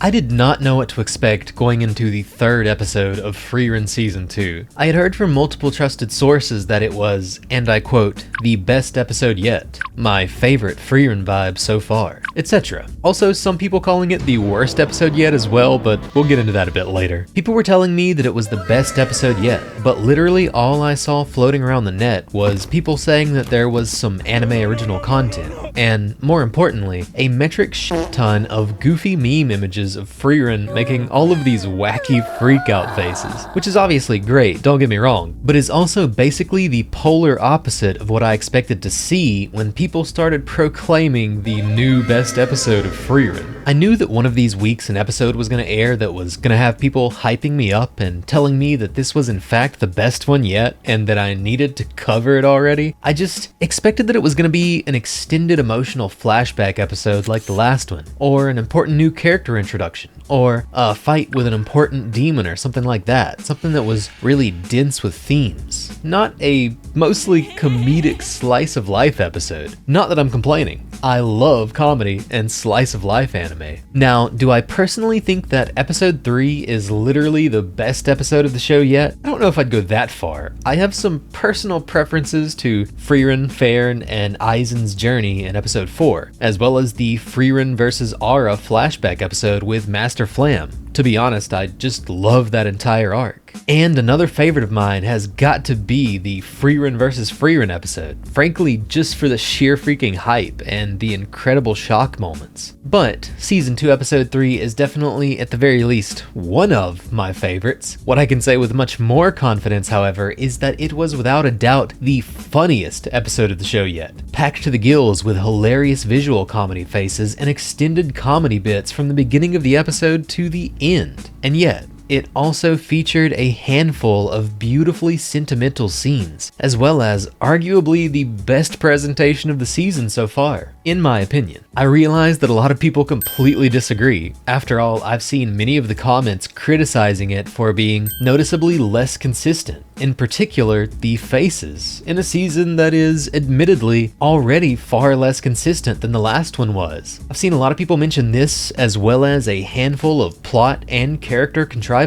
I did not know what to expect going into the third episode of Frieren Season 2. I had heard from multiple trusted sources that it was, and I quote, the best episode yet, my favorite Frieren vibe so far, etc. Also, some people calling it the worst episode yet as well, but we'll get into that a bit later. People were telling me that it was the best episode yet, but literally all I saw floating around the net was people saying that there was some anime original content, and more importantly, a metric shit ton of goofy meme images of Frieren making all of these wacky freakout faces, which is obviously great, don't get me wrong, but is also basically the polar opposite of what I expected to see when people started proclaiming the new best episode of Frieren. I knew that one of these weeks an episode was going to air that was going to have people hyping me up and telling me that this was in fact the best one yet and that I needed to cover it already. I just expected that it was going to be an extended emotional flashback episode like the last one, or an important new character introduction, or a fight with an important demon or something like that. Something that was really dense with themes. Not a mostly comedic slice of life episode. Not that I'm complaining. I love comedy and slice of life anime. Now, do I personally think that episode 3 is literally the best episode of the show yet? I don't know if I'd go that far. I have some personal preferences to Frieren, Frieren, and Aizen's journey in episode 4, as well as the Frieren vs. Aura flashback episode with Master Flam. To be honest, I just love that entire arc. And another favorite of mine has got to be the Frieren vs. Frieren episode, frankly just for the sheer freaking hype and the incredible shock moments. But Season 2 Episode 3 is definitely, at the very least, one of my favorites. What I can say with much more confidence, however, is that it was without a doubt the funniest episode of the show yet, packed to the gills with hilarious visual comedy faces and extended comedy bits from the beginning of the episode to the end. And yet, it also featured a handful of beautifully sentimental scenes, as well as arguably the best presentation of the season so far, in my opinion. I realize that a lot of people completely disagree. After all, I've seen many of the comments criticizing it for being noticeably less consistent, in particular the faces, in a season that is admittedly already far less consistent than the last one was. I've seen a lot of people mention this, as well as a handful of plot and character contrivances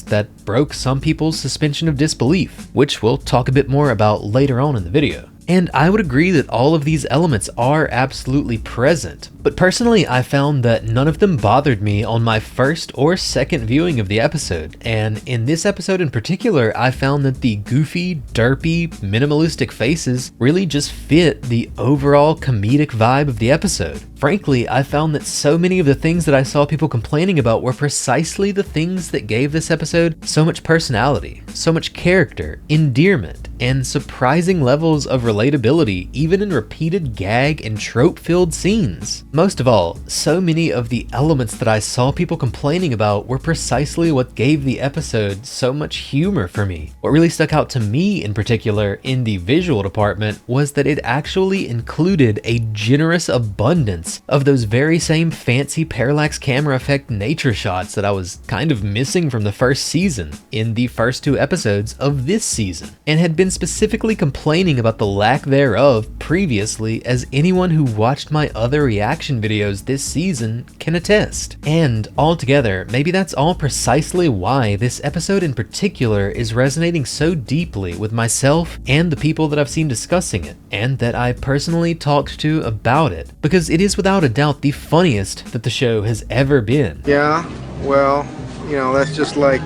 that broke some people's suspension of disbelief, which we'll talk a bit more about later on in the video. And I would agree that all of these elements are absolutely present, but personally I found that none of them bothered me on my first or second viewing of the episode, and in this episode in particular I found that the goofy, derpy, minimalistic faces really just fit the overall comedic vibe of the episode. Frankly, I found that so many of the things that I saw people complaining about were precisely the things that gave this episode so much personality, so much character, endearment, and surprising levels of relatability, even in repeated gag and trope-filled scenes. Most of all, so many of the elements that I saw people complaining about were precisely what gave the episode so much humor for me. What really stuck out to me in particular in the visual department was that it actually included a generous abundance of those very same fancy parallax camera effect nature shots that I was kind of missing from the first season in the first 2 episodes of this season, and had been specifically complaining about the lack thereof previously, as anyone who watched my other reaction videos this season can attest. And altogether, maybe that's all precisely why this episode in particular is resonating so deeply with myself and the people that I've seen discussing it, and that I personally talked to about it, because it is without a doubt the funniest that the show has ever been. Yeah, well, you know, that's just like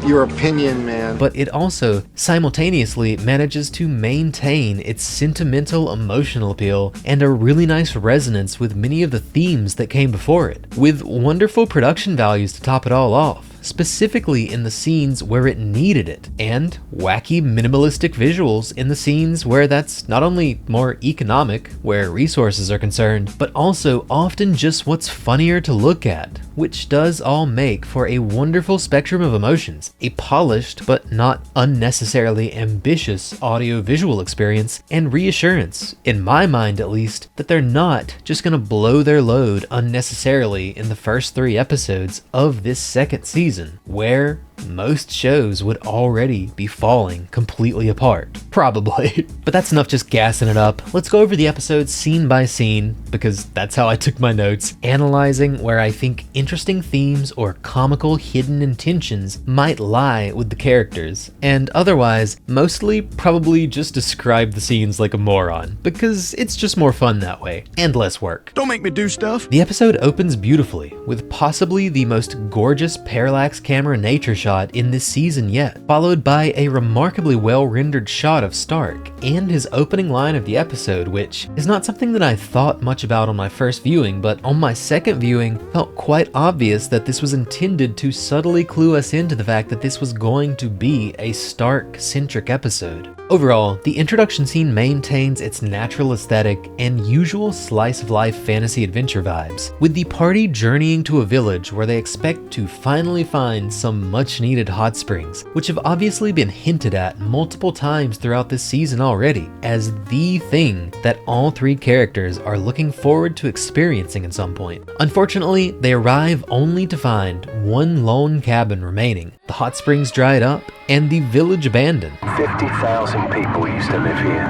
your opinion, man. But it also simultaneously manages to maintain its sentimental emotional appeal and a really nice resonance with many of the themes that came before it, with wonderful production values to top it all off, specifically in the scenes where it needed it, and wacky minimalistic visuals in the scenes where that's not only more economic, where resources are concerned, but also often just what's funnier to look at, which does all make for a wonderful spectrum of emotions, a polished but not unnecessarily ambitious audio-visual experience, and reassurance, in my mind at least, that they're not just gonna blow their load unnecessarily in the first 3 episodes of this second season, where most shows would already be falling completely apart. Probably. But that's enough just gassing it up. Let's go over the episode scene by scene, because that's how I took my notes, analyzing where I think interesting themes or comical hidden intentions might lie with the characters, and otherwise, mostly probably just describe the scenes like a moron, because it's just more fun that way, and less work. Don't make me do stuff. The episode opens beautifully, with possibly the most gorgeous parallax camera nature shot in this season yet, followed by a remarkably well-rendered shot of Stark, and his opening line of the episode, which is not something that I thought much about on my first viewing, but on my second viewing felt quite obvious that this was intended to subtly clue us into the fact that this was going to be a Stark-centric episode. Overall, the introduction scene maintains its natural aesthetic and usual slice-of-life fantasy adventure vibes, with the party journeying to a village where they expect to finally find some much-needed hot springs, which have obviously been hinted at multiple times throughout this season already, as the thing that all three characters are looking forward to experiencing at some point. Unfortunately, they arrive only to find one lone cabin remaining, the hot springs dried up, and the village abandoned. 50,000 people used to live here.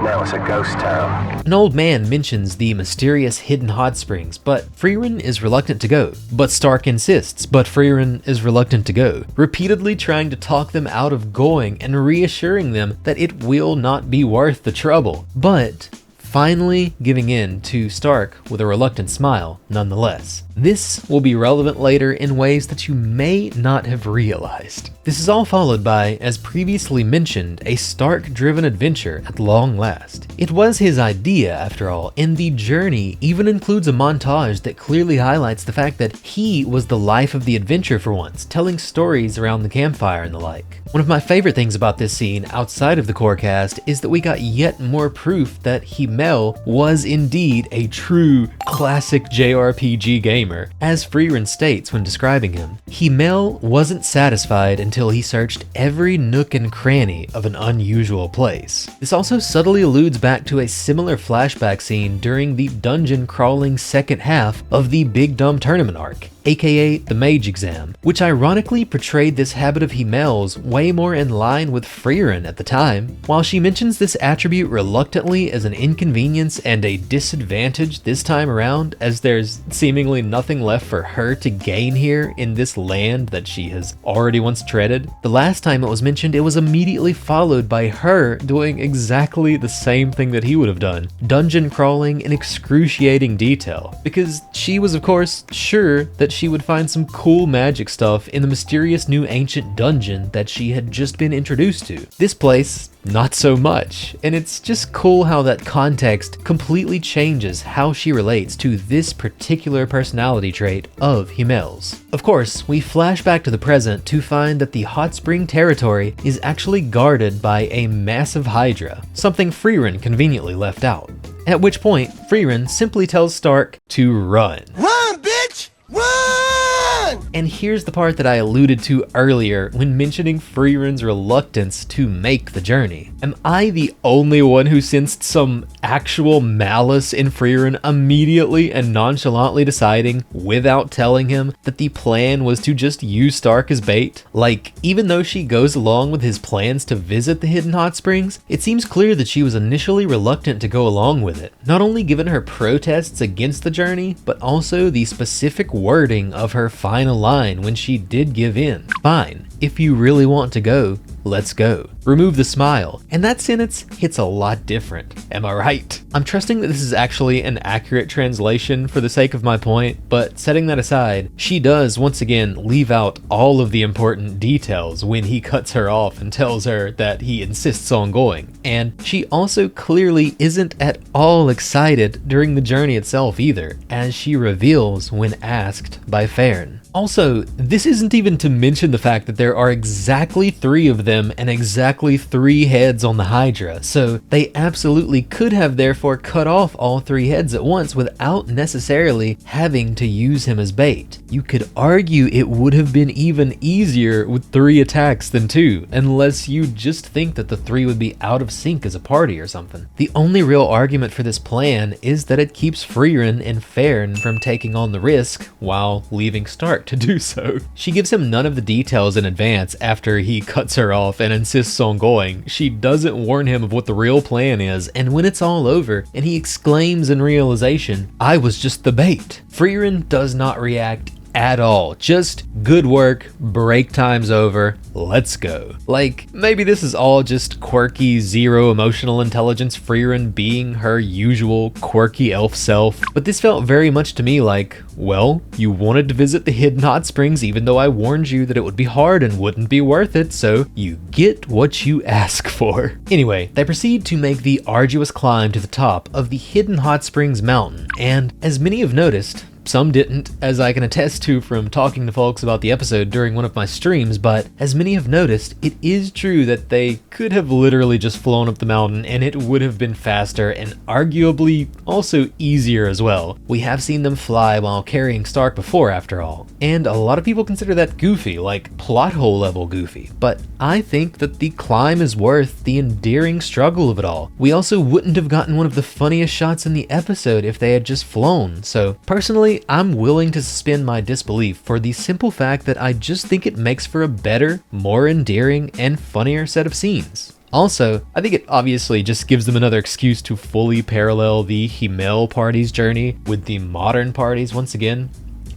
Now it's a ghost town. An old man mentions the mysterious hidden hot springs, but Frieren is reluctant to go. But Stark insists, but Frieren is reluctant to go, repeatedly trying to talk them out of going and reassuring them that it will not be worth the trouble. But finally giving in to Stark with a reluctant smile nonetheless. This will be relevant later in ways that you may not have realized. This is all followed by, as previously mentioned, a Stark-driven adventure at long last. It was his idea, after all, and the journey even includes a montage that clearly highlights the fact that he was the life of the adventure for once, telling stories around the campfire and the like. One of my favorite things about this scene, outside of the core cast, is that we got yet more proof that Himmel was indeed a true classic JRPG gamer. As Frieren states when describing him, Himmel wasn't satisfied until he searched every nook and cranny of an unusual place. This also subtly alludes back to a similar flashback scene during the dungeon crawling second half of the Big Dumb Tournament arc, aka the Mage Exam, which ironically portrayed this habit of Himmel's way more in line with Frieren at the time. While she mentions this attribute reluctantly as an inconvenience and a disadvantage this time around, as there's seemingly nothing left for her to gain here in this land that she has already once treaded, the last time it was mentioned, it was immediately followed by her doing exactly the same thing that he would have done, dungeon crawling in excruciating detail, because she was of course sure that she would find some cool magic stuff in the mysterious new ancient dungeon that she had just been introduced to. This place, not so much, and it's just cool how that context completely changes how she relates to this particular personality trait of Himmel's. Of course, we flash back to the present to find that the hot spring territory is actually guarded by a massive hydra, something Frieren conveniently left out. At which point, Frieren simply tells Stark to run. Run, bitch! Run! And here's the part that I alluded to earlier when mentioning Frieren's reluctance to make the journey. Am I the only one who sensed some actual malice in Frieren immediately and nonchalantly deciding, without telling him, that the plan was to just use Stark as bait? Like, even though she goes along with his plans to visit the hidden hot springs, it seems clear that she was initially reluctant to go along with it, not only given her protests against the journey, but also the specific wording of her final line when she did give in. Fine, if you really want to go, let's go. Remove the smile. And that sentence hits a lot different. Am I right? I'm trusting that this is actually an accurate translation for the sake of my point, but setting that aside, she does once again leave out all of the important details when he cuts her off and tells her that he insists on going. And she also clearly isn't at all excited during the journey itself either, as she reveals when asked by Frieren. Also, this isn't even to mention the fact that there are exactly 3 of them and exactly exactly 3 heads on the Hydra, so they absolutely could have therefore cut off all 3 heads at once without necessarily having to use him as bait. You could argue it would have been even easier with 3 attacks than 2, unless you just think that the 3 would be out of sync as a party or something. The only real argument for this plan is that it keeps Frieren and Frieren from taking on the risk while leaving Stark to do so. She gives him none of the details in advance after he cuts her off and insists on going. She doesn't warn him of what the real plan is, and when it's all over and he exclaims in realization, "I was just the bait," Frieren does not react at all. Just good work, break time's over, let's go. Like, maybe this is all just quirky, zero emotional intelligence Frieren being her usual quirky elf self, but this felt very much to me like, well, you wanted to visit the hidden hot springs even though I warned you that it would be hard and wouldn't be worth it, so you get what you ask for. Anyway, they proceed to make the arduous climb to the top of the hidden hot springs mountain, and as many have noticed, some didn't, as I can attest to from talking to folks about the episode during one of my streams, but as many have noticed, it is true that they could have literally just flown up the mountain and it would have been faster and arguably also easier as well. We have seen them fly while carrying Stark before, after all, and a lot of people consider that goofy, like plot hole level goofy, but I think that the climb is worth the endearing struggle of it all. We also wouldn't have gotten one of the funniest shots in the episode if they had just flown, so personally, I'm willing to suspend my disbelief for the simple fact that I just think it makes for a better, more endearing, and funnier set of scenes. Also, I think it obviously just gives them another excuse to fully parallel the Himmel party's journey with the modern parties once again.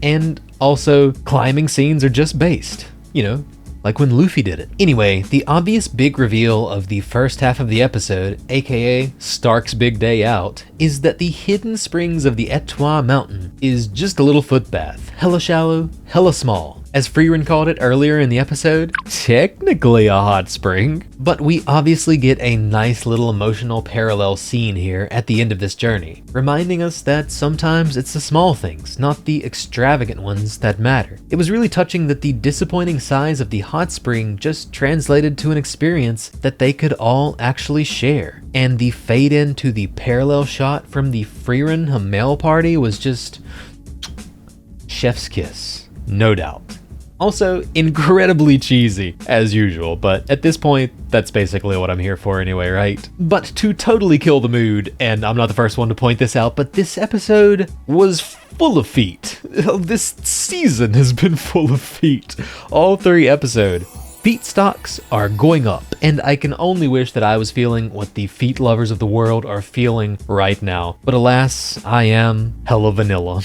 And also, climbing scenes are just based, you know, like when Luffy did it. Anyway, the obvious big reveal of the first half of the episode, aka Stark's big day out, is that the hidden springs of the Etoile Mountain is just a little footbath. Hella shallow, hella small. As Frieren called it earlier in the episode, technically a hot spring. But we obviously get a nice little emotional parallel scene here at the end of this journey, reminding us that sometimes it's the small things, not the extravagant ones, that matter. It was really touching that the disappointing size of the hot spring just translated to an experience that they could all actually share. And the fade into the parallel shot from the Frieren Himmel party was just chef's kiss, no doubt. Also, incredibly cheesy, as usual, but at this point, that's basically what I'm here for anyway, right? But to totally kill the mood, and I'm not the first one to point this out, but this episode was full of feet. This season has been full of feet. All 3 episodes. Feet stocks are going up, and I can only wish that I was feeling what the feet lovers of the world are feeling right now. But alas, I am hella vanilla.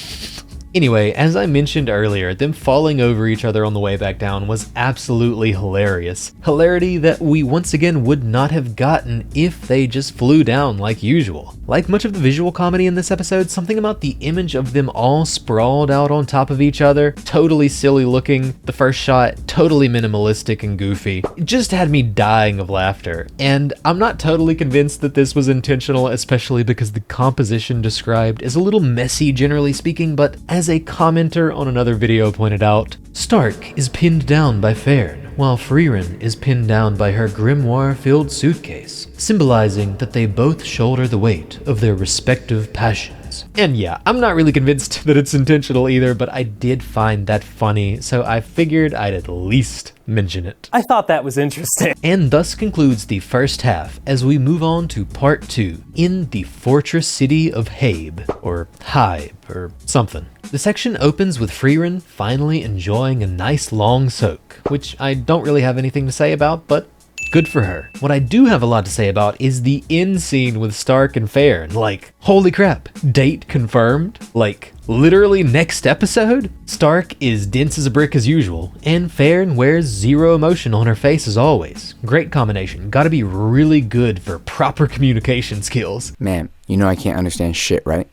Anyway, as I mentioned earlier, them falling over each other on the way back down was absolutely hilarious. Hilarity that we once again would not have gotten if they just flew down like usual. Like much of the visual comedy in this episode, something about the image of them all sprawled out on top of each other, totally silly looking, the first shot totally minimalistic and goofy, it just had me dying of laughter. And I'm not totally convinced that this was intentional, especially because the composition described is a little messy generally speaking, but as a commenter on another video pointed out, Stark is pinned down by Frieren, while Frieren is pinned down by her grimoire-filled suitcase, symbolizing that they both shoulder the weight of their respective passions. And yeah, I'm not really convinced that it's intentional either, but I did find that funny, so I figured I'd at least mention it. I thought that was interesting. And thus concludes the first half as we move on to part 2 in the fortress city of Habe, or Hybe, or something. The section opens with Frieren finally enjoying a nice long soak, which I don't really have anything to say about, but good for her. What I do have a lot to say about is the end scene with Stark and Frieren. Like, holy crap, date confirmed? Like, literally next episode? Stark is dense as a brick as usual, and Frieren wears zero emotion on her face as always. Great combination, gotta be really good for proper communication skills. Man, you know I can't understand shit, right?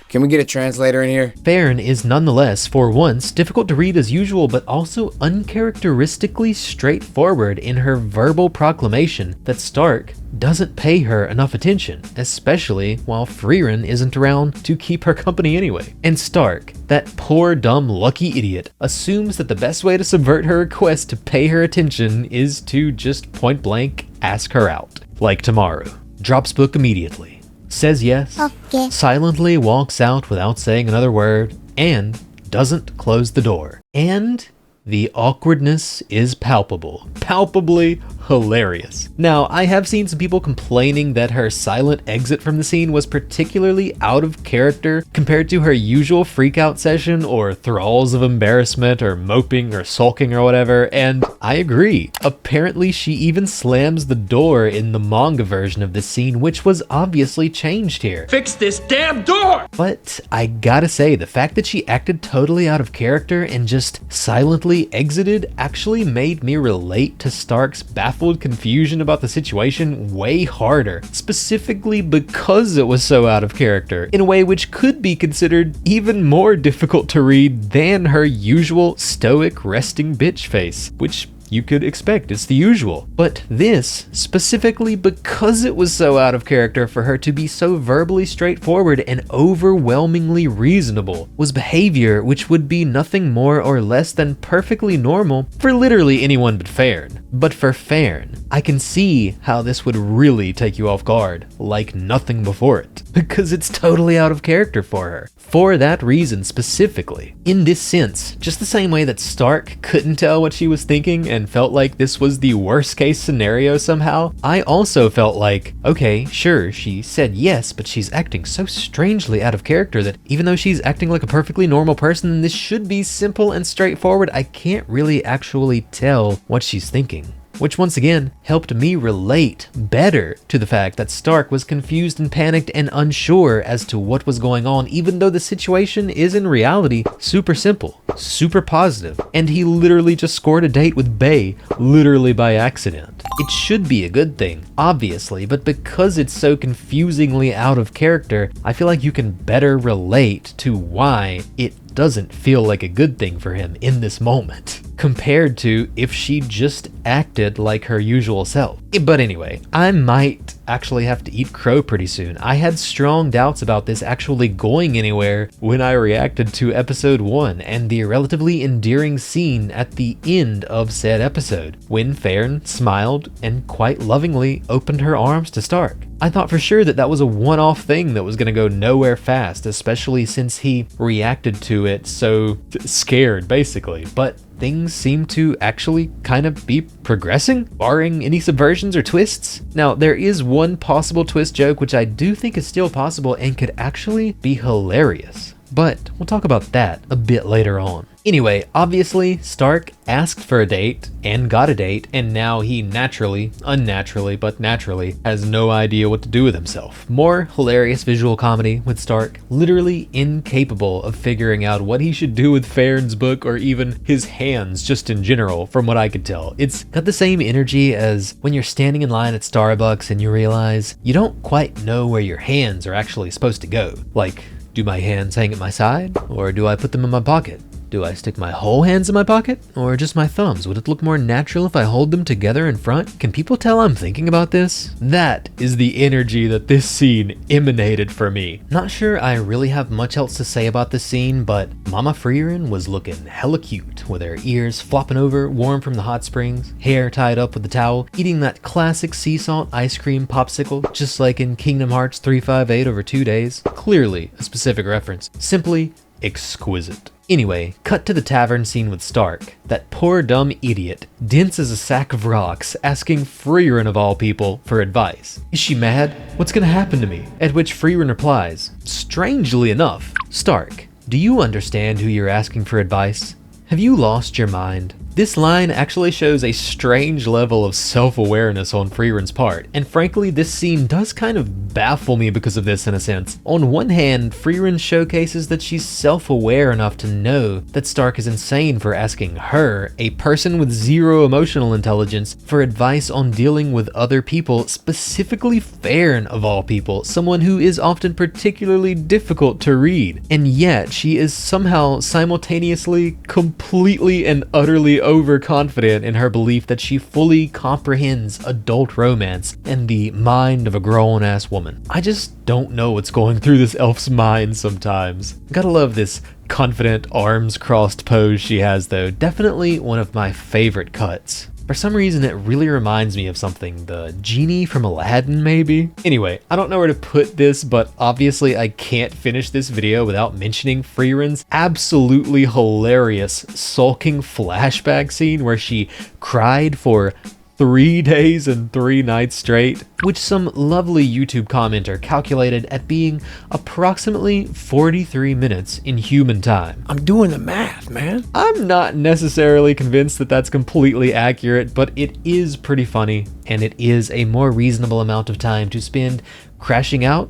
Can we get a translator in here? Frieren is nonetheless, for once, difficult to read as usual, but also uncharacteristically straightforward in her verbal proclamation that Stark doesn't pay her enough attention, especially while Frieren isn't around to keep her company anyway. And Stark, that poor dumb lucky idiot, assumes that the best way to subvert her request to pay her attention is to just point blank ask her out, like tomorrow. Drops book immediately, says yes, Okay. silently walks out without saying another word, and doesn't close the door. And the awkwardness is palpable. Palpably hilarious. Now, I have seen some people complaining that her silent exit from the scene was particularly out of character compared to her usual freakout session or thralls of embarrassment or moping or sulking or whatever, and I agree. Apparently, she even slams the door in the manga version of this scene, which was obviously changed here. Fix this damn door! But I gotta say, the fact that she acted totally out of character and just silently exited actually made me relate to Stark's baffled confusion about the situation way harder, specifically because it was so out of character, in a way which could be considered even more difficult to read than her usual stoic resting bitch face, which you could expect, it's the usual. But this, specifically because it was so out of character for her to be so verbally straightforward and overwhelmingly reasonable, was behavior which would be nothing more or less than perfectly normal for literally anyone but Frieren. But for Frieren, I can see how this would really take you off guard, like nothing before it, because it's totally out of character for her. For that reason specifically. In this sense, just the same way that Stark couldn't tell what she was thinking and felt like this was the worst case scenario somehow, I also felt like, okay, sure, she said yes, but she's acting so strangely out of character that even though she's acting like a perfectly normal person and this should be simple and straightforward, I can't really actually tell what she's thinking. Which once again helped me relate better to the fact that Stark was confused and panicked and unsure as to what was going on, even though the situation is in reality super simple, super positive, and he literally just scored a date with Bay literally by accident. It should be a good thing, obviously, but because it's so confusingly out of character, I feel like you can better relate to why it doesn't feel like a good thing for him in this moment, compared to if she just acted like her usual self. But anyway, I might actually have to eat crow pretty soon. I had strong doubts about this actually going anywhere when I reacted to episode 1 and the relatively endearing scene at the end of said episode, when Frieren smiled and quite lovingly opened her arms to Stark. I thought for sure that that was a one-off thing that was going to go nowhere fast, especially since he reacted to it so scared, basically. But things seem to actually kind of be progressing, barring any subversions or twists. Now, there is one possible twist joke which I do think is still possible and could actually be hilarious. But we'll talk about that a bit later on. Anyway, obviously, Stark asked for a date and got a date, and now he unnaturally, but naturally, has no idea what to do with himself. More hilarious visual comedy with Stark literally incapable of figuring out what he should do with Frieren's book or even his hands just in general, from what I could tell. It's got the same energy as when you're standing in line at Starbucks and you realize you don't quite know where your hands are actually supposed to go. Like, do my hands hang at my side, or do I put them in my pocket? Do I stick my whole hands in my pocket, or just my thumbs? Would it look more natural if I hold them together in front? Can people tell I'm thinking about this? That is the energy that this scene emanated for me. Not sure I really have much else to say about this scene, but Mama Frieren was looking hella cute, with her ears flopping over, warm from the hot springs, hair tied up with the towel, eating that classic sea salt ice cream popsicle, just like in Kingdom Hearts 358 over 2 days. Clearly a specific reference. Simply exquisite. Anyway, cut to the tavern scene with Stark. That poor dumb idiot, dense as a sack of rocks, asking Frieren of all people for advice. Is she mad? What's gonna happen to me? At which Frieren replies, strangely enough, Stark, do you understand who you're asking for advice? Have you lost your mind? This line actually shows a strange level of self-awareness on Frieren's part, and frankly this scene does kind of baffle me because of this in a sense. On one hand, Frieren showcases that she's self-aware enough to know that Stark is insane for asking her, a person with zero emotional intelligence, for advice on dealing with other people, specifically Frieren of all people, someone who is often particularly difficult to read. And yet she is somehow simultaneously completely and utterly overconfident in her belief that she fully comprehends adult romance and the mind of a grown-ass woman. I just don't know what's going through this elf's mind sometimes. Gotta love this confident, arms crossed pose she has though. Definitely one of my favorite cuts. For some reason, it really reminds me of something. The genie from Aladdin, maybe? Anyway, I don't know where to put this, but obviously I can't finish this video without mentioning Frieren's absolutely hilarious sulking flashback scene where she cried for 3 days and 3 nights straight, which some lovely YouTube commenter calculated at being approximately 43 minutes in human time. I'm doing the math, man. I'm not necessarily convinced that that's completely accurate, but it is pretty funny, and it is a more reasonable amount of time to spend crashing out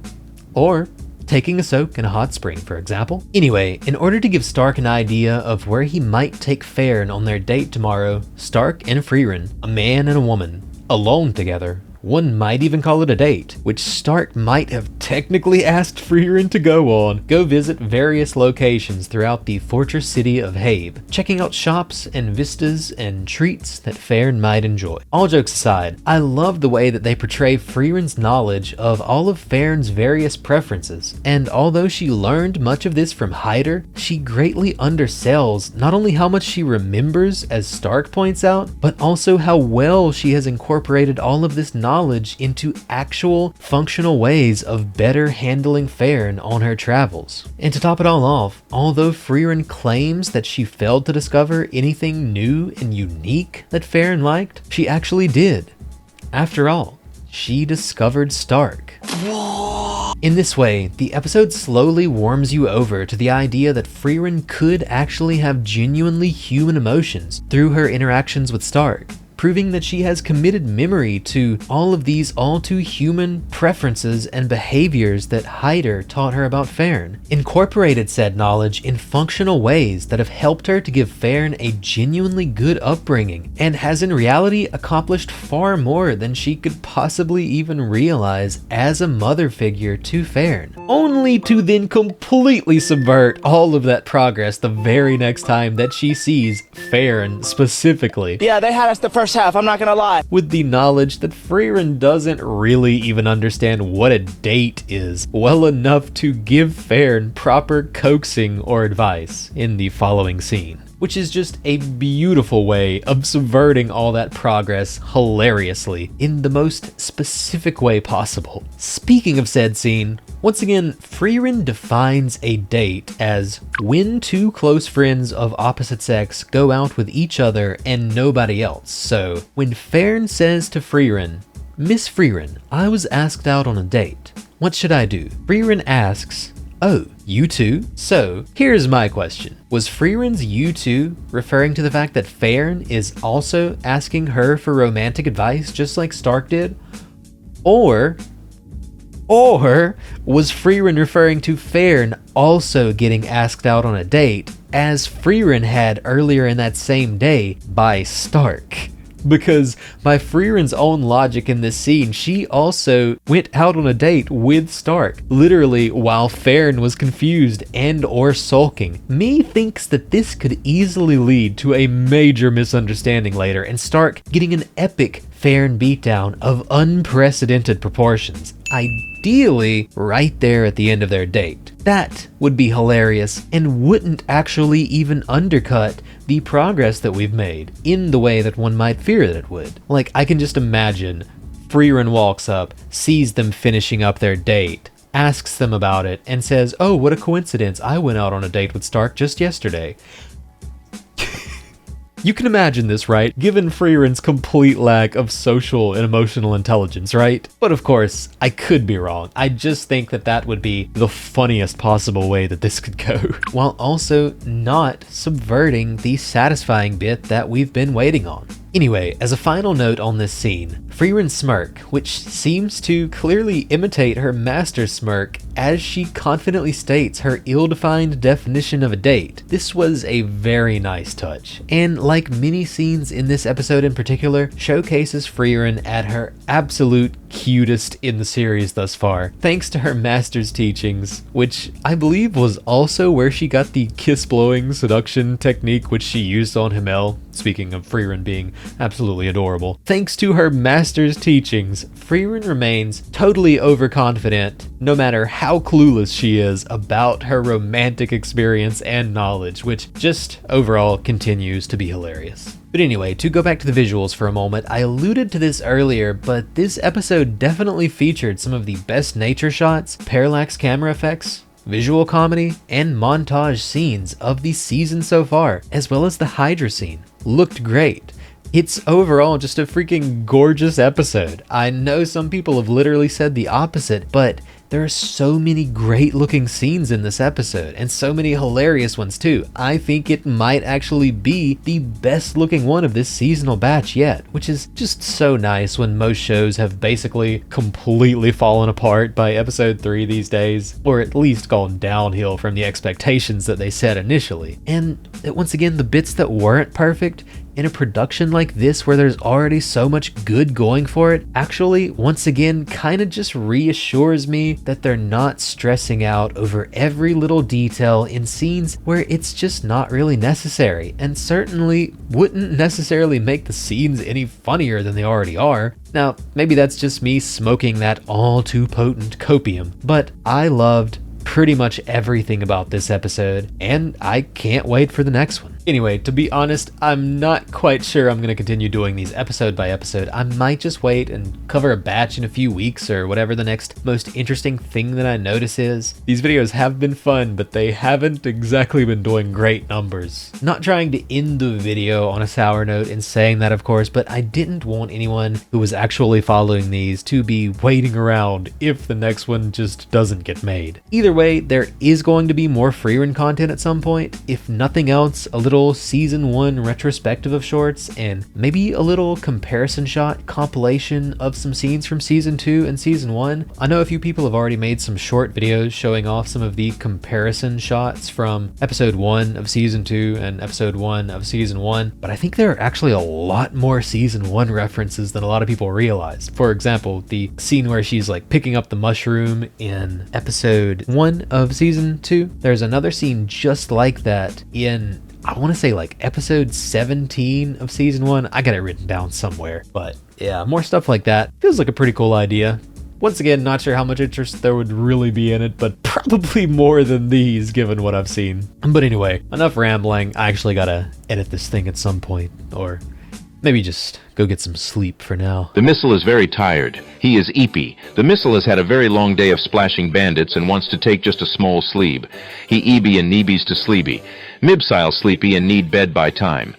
or taking a soak in a hot spring, for example. Anyway, in order to give Stark an idea of where he might take Frieren on their date tomorrow, Stark and Frieren, a man and a woman, alone together, one might even call it a date, which Stark might have technically asked Frieren to go on, go visit various locations throughout the fortress city of Habe, checking out shops and vistas and treats that Frieren might enjoy. All jokes aside, I love the way that they portray Frieren's knowledge of all of Frieren's various preferences, and although she learned much of this from Hyder, she greatly undersells not only how much she remembers, as Stark points out, but also how well she has incorporated all of this knowledge into actual functional ways of better handling Frieren on her travels. And to top it all off, although Frieren claims that she failed to discover anything new and unique that Frieren liked, she actually did. After all, she discovered Stark. In this way, the episode slowly warms you over to the idea that Frieren could actually have genuinely human emotions through her interactions with Stark, proving that she has committed memory to all of these all too human preferences and behaviors that Hyder taught her about Frieren, incorporated said knowledge in functional ways that have helped her to give Frieren a genuinely good upbringing, and has in reality accomplished far more than she could possibly even realize as a mother figure to Frieren, only to then completely subvert all of that progress the very next time that she sees Frieren specifically. Yeah, they had us the first half, I'm not gonna lie. With the knowledge that Frieren doesn't really even understand what a date is well enough to give Frieren proper coaxing or advice in the following scene, which is just a beautiful way of subverting all that progress hilariously in the most specific way possible. Speaking of said scene, once again, Frieren defines a date as when two close friends of opposite sex go out with each other and nobody else. So, when Frieren says to Frieren, "Miss Frieren, I was asked out on a date. What should I do?" Frieren asks, "Oh, you too?" So, here's my question. Was Frieren's "you too" referring to the fact that Frieren is also asking her for romantic advice just like Stark did? Or was Frieren referring to Frieren also getting asked out on a date, as Frieren had earlier in that same day by Stark? Because by Frieren's own logic in this scene, she also went out on a date with Stark, literally while Frieren was confused and or sulking. Me thinks that this could easily lead to a major misunderstanding later, and Stark getting an epic Frieren beatdown of unprecedented proportions, ideally right there at the end of their date. That would be hilarious and wouldn't actually even undercut the progress that we've made in the way that one might fear that it would. Like, I can just imagine Frieren walks up, sees them finishing up their date, asks them about it, and says, "Oh, what a coincidence, I went out on a date with Stark just yesterday." You can imagine this, right? Given Frieren's complete lack of social and emotional intelligence, right? But of course, I could be wrong. I just think that that would be the funniest possible way that this could go, while also not subverting the satisfying bit that we've been waiting on. Anyway, as a final note on this scene, Frieren's smirk, which seems to clearly imitate her master's smirk as she confidently states her ill-defined definition of a date. This was a very nice touch, and like many scenes in this episode in particular, showcases Frieren at her absolute cutest in the series thus far, thanks to her master's teachings, which I believe was also where she got the kiss-blowing seduction technique which she used on Himmel, speaking of Frieren being absolutely adorable. Thanks to her master's teachings, Frieren remains totally overconfident, no matter how clueless she is about her romantic experience and knowledge, which just overall continues to be hilarious. But anyway, to go back to the visuals for a moment, I alluded to this earlier, but this episode definitely featured some of the best nature shots, parallax camera effects, visual comedy, and montage scenes of the season so far, as well as the Hydra scene. Looked great. It's overall just a freaking gorgeous episode. I know some people have literally said the opposite, but there are so many great looking scenes in this episode, and so many hilarious ones too. I think it might actually be the best looking one of this seasonal batch yet, which is just so nice when most shows have basically completely fallen apart by episode 3 these days, or at least gone downhill from the expectations that they set initially. And once again, the bits that weren't perfect in a production like this where there's already so much good going for it, actually, once again, kind of just reassures me that they're not stressing out over every little detail in scenes where it's just not really necessary, and certainly wouldn't necessarily make the scenes any funnier than they already are. Now, maybe that's just me smoking that all too potent copium, but I loved pretty much everything about this episode, and I can't wait for the next one. Anyway, to be honest, I'm not quite sure I'm going to continue doing these episode by episode. I might just wait and cover a batch in a few weeks or whatever the next most interesting thing that I notice is. These videos have been fun, but they haven't exactly been doing great numbers. Not trying to end the video on a sour note in saying that, of course, but I didn't want anyone who was actually following these to be waiting around if the next one just doesn't get made. Either way, there is going to be more Frieren content at some point. If nothing else, a little season 1 retrospective of shorts, and maybe a little comparison shot compilation of some scenes from season 2 and season 1. I know a few people have already made some short videos showing off some of the comparison shots from episode 1 of season 2 and episode 1 of season 1, but I think there are actually a lot more season 1 references than a lot of people realize. For example, the scene where she's like picking up the mushroom in episode 1 of season 2. There's another scene just like that in, I want to say, like episode 17 of season 1. I got it written down somewhere, but yeah, more stuff like that. Feels like a pretty cool idea. Once again, not sure how much interest there would really be in it, but probably more than these given what I've seen. But anyway, enough rambling. I actually gotta edit this thing at some point, or maybe just go get some sleep for now. The missile is very tired. He is eepy. The missile has had a very long day of splashing bandits and wants to take just a small sleep. He eeby and neebies to sleepy. Mibsile sleepy and need bed by time.